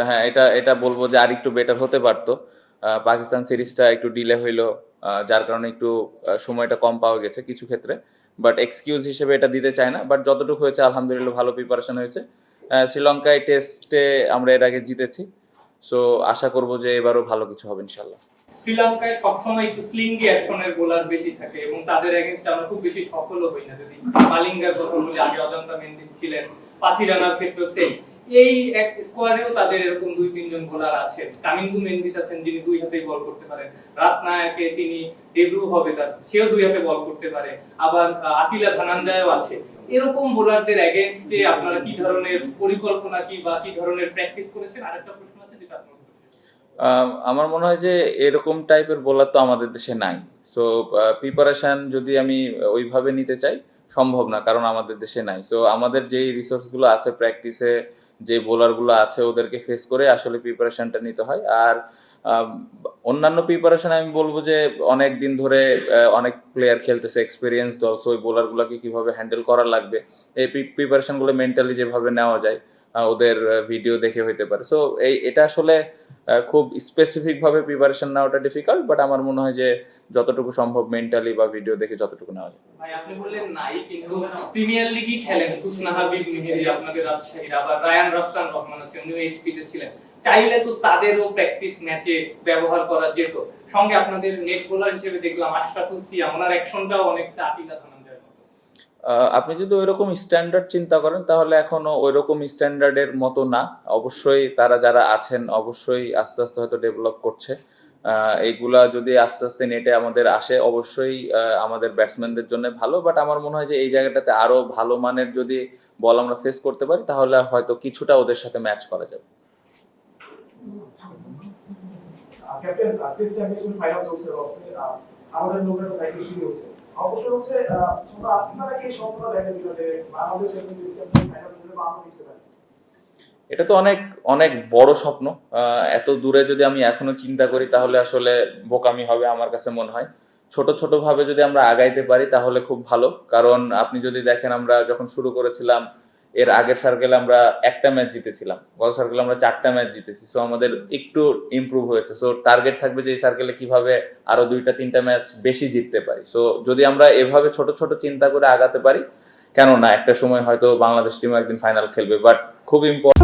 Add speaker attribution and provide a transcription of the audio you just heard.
Speaker 1: হ্যাঁ, এটা এটা বলবো যে আরেকটু বেটার হতে পারতো। পাকিস্তান সিরিজটা একটু ডিলে হইলো, যার কারণে একটু সময়টা কম পাওয়া গেছে কিছু ক্ষেত্রে। বাট এক্সকিউজ হিসেবে এটা দিতে চাই না। বাট যতটুকু হয়েছে আলহামদুলিল্লাহ ভালো প্রিপারেশন হয়েছে। শ্রীলঙ্কায় টেস্টে আমরা এর আগে জিতেছি। সো আশা করব যে এবারও ভালো কিছু হবে ইনশাআল্লাহ।
Speaker 2: শ্রীলঙ্কায় সবসময় একটু স্লিঙ্গি অ্যাকশনের বোলার বেশি থাকে এবং তাদের এগেইনস্টে আমরা খুব বেশি সফল হই না। যদি মালিঙ্গার কথা বলি, আগে অজন্তা মেন্ডিস ছিলেন, পাথিরানার ক্ষেত্রে সেম। এই এক স্কোয়াডেও তাদের এরকম 2-3 জন বোলার আছেন। তামিন্দু মেন্ডিস আছেন যিনি দুই হাতেই বল করতে পারেন। রাতনায়কে তিনি ডেবিউ হবে তার, সেও দুই হাতে বল করতে পারে। আবার আতিলা ধনঞ্জয়ও আছে। এরকম বোলারদের এগেইনস্টে আপনারা কি ধরনের পরিকল্পনা কি বা কি ধরনের প্র্যাকটিস করেছেন? আরেকটা প্রশ্ন আছে যেটা আপনার।
Speaker 1: আমার মনে হয় যে এরকম টাইপের বোলার তো আমাদের দেশে নাই। সো প্রিপারেশন যদি আমি ওইভাবে নিতে চাই, সম্ভব না, কারণ আমাদের দেশে নাই। সো আমাদের যেই রিসোর্স গুলো আছে প্র্যাকটিসে, যে বোলার গুলো আছে ওদেরকে ফেস করে আসলে প্রিপারেশনটা নিতে হয়। আর আম, অন্যান্য প্রিপারেশন আমি বলবো যে অনেক দিন ধরে অনেক প্লেয়ার খেলতেছে, এক্সপিরিয়েন্স দল, সো ওই বোলার গুলাকে কিভাবে হ্যান্ডেল করা লাগবে, এই প্রিপারেশন গুলো মেন্টালি যেভাবে নেওয়া যায়, ওদের ভিডিও দেখে হইতে পারে। সো এটা আসলে খুব স্পেসিফিক ভাবে প্রিপারেশন নেওয়াটা ডিফিকাল্ট, বাট আমার মনে হয় যে যতটুকু সম্ভব মেন্টালি বা ভিডিও দেখে যতটুকু নেওয়া যায়।
Speaker 2: ভাই আপনি বললেন নাই, কিন্তু প্রিমিয়ার লিগই খেলেন হুসনা হাবিব মেহেদী আপনাদের রাজশাহীর, আবার রায়ান রাসলান রহমান আছে উনিও এইচপি তে ছিলেন। চাইলে তো তাদেরও প্র্যাকটিস ম্যাচে ব্যবহার করা যেত। সঙ্গে আপনাদের নেট বোলার হিসেবে দেখলাম আশরাফুল সিয়াম, ওনার অ্যাকশনটাও অনেকটা আতিলা ধনঞ্জয়ের মতো।
Speaker 1: আপনি যদি ওইরকম স্ট্যান্ডার্ড চিন্তা করেন তাহলে এখনো ওইরকম স্ট্যান্ডার্ডের মতো না। অবশ্যই তারা যারা আছেন অবশ্যই আস্তে আস্তে হয়তো ডেভেলপ করছে। এইগুলা যদি আস্তে আস্তে নেটে আমাদের আসে অবশ্যই আমাদের ব্যাটসম্যানদের জন্য ভালো। বাট আমার মনে হয় যে এই জায়গাটাতে আরো ভালো মানের যদি বল আমরা ফেস করতে পারি তাহলে হয়তো কিছুটা ওদের সাথে ম্যাচ করা যাবে।
Speaker 3: ক্যাপ্টেন, টেস্ট চ্যাম্পিয়নশিপ ফাইনাল চলছে রসে, আমাদের নতুন সাইকেল শুরু হচ্ছে। অবশ্য হচ্ছে আপনারা কি স্বপ্নটা দেখেন যে বাংলাদেশ এবং টেস্ট চ্যাম্পিয়নশিপ ফাইনাল খেলবে বা আমরা জিততে পারি?
Speaker 1: এটা তো অনেক অনেক বড় স্বপ্ন। এত দূরে যদি আমি এখনো চিন্তা করি তাহলে আসলে বোকামি হবে আমার কাছে মনে হয়। ছোট ছোট ভাবে যদি আমরা আগাইতে পারি তাহলে খুব ভালো। কারণ আপনি যদি দেখেন আমরা যখন শুরু করেছিলাম এর আগের সার্কেলে আমরা একটা ম্যাচ জিতেছিলাম, গত সার্কেলে আমরা 4টা ম্যাচ জিতেছি। সো আমাদের একটু ইমপ্রুভ হয়েছে। সো টার্গেট থাকবে যে এই সার্কেলে কিভাবে আরো 2টা 3টা ম্যাচ বেশি জিততে পারি। সো যদি আমরা এভাবে ছোট ছোট চিন্তা করে আগাতে পারি, কেন না একটা সময় হয়তো বাংলাদেশ টিম একদিন ফাইনাল খেলবে। বাট খুব ইম্পর্টেন্ট